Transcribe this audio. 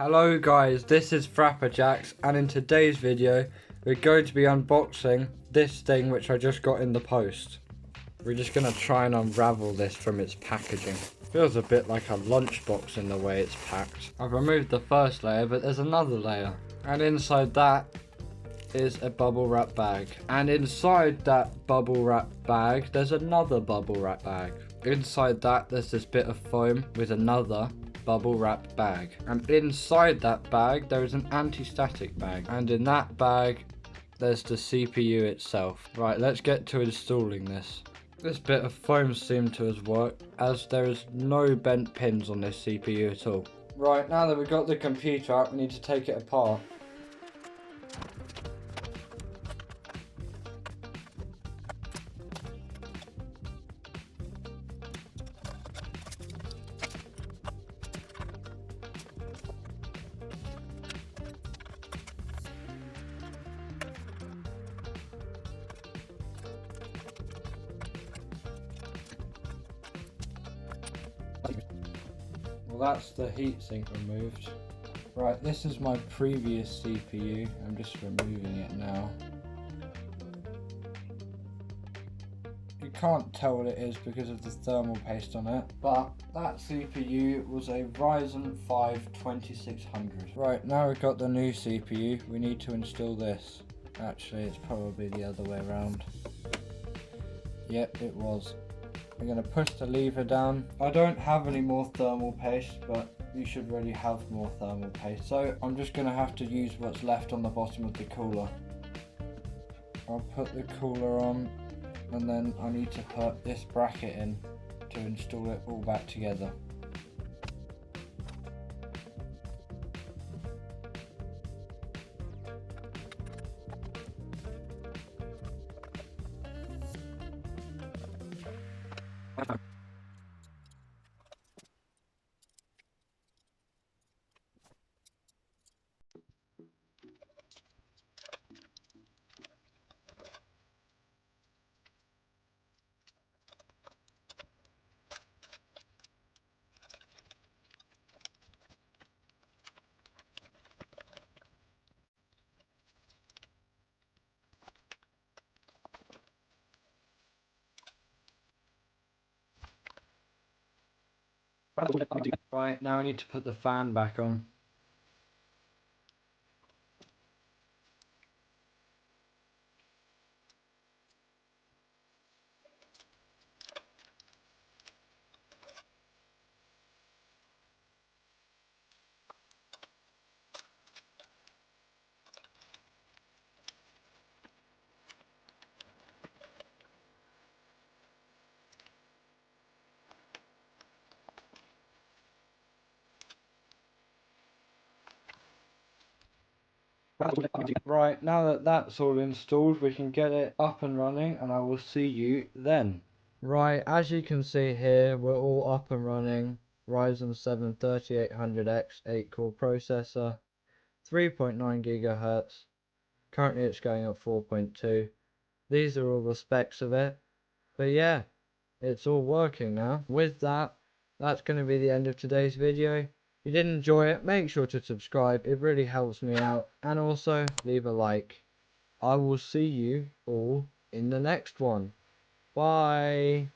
Hello guys, this is Frapperjacks, and in today's video we're going to be unboxing this thing which I just got in the post. We're just going to try and unravel this from its packaging. Feels a bit like a lunchbox in the way it's packed. I've removed the first layer, but there's another layer, and inside that is a bubble wrap bag, and inside that bubble wrap bag there's another bubble wrap bag. Inside that there's this bit of foam with another bubble wrap bag, and inside that bag there is an anti-static bag, and in that bag there's the CPU itself. Right, let's get to installing this. This bit of foam seemed to have worked, as there is no bent pins on this CPU at all. Right, now that we've got the computer out, we need to take it apart. Well, that's the heatsink removed. Right, this is my previous CPU. I'm just removing it now. You can't tell what it is because of the thermal paste on it, but that CPU was a Ryzen 5 2600. Right, now we've got the new CPU, we need to install this. Actually, it's probably the other way around. Yep, it was. We're going to push the lever down. I don't have any more thermal paste, but you should really have more thermal paste. So I'm just going to have to use what's left on the bottom of the cooler. I'll put the cooler on, and then I need to put this bracket in to install it all back together. Right, now I need to put the fan back on. Right, now that that's all installed, we can get it up and running, and I will see you then. Right, as you can see here, we're all up and running. Ryzen 7 3800X 8-core processor, 3.9 GHz. Currently it's going at 4.2. These are all the specs of it. But yeah, it's all working now. With that, that's going to be the end of today's video. If you did enjoy it, make sure to subscribe. It really helps me out. And also, leave a like. I will see you all in the next one. Bye.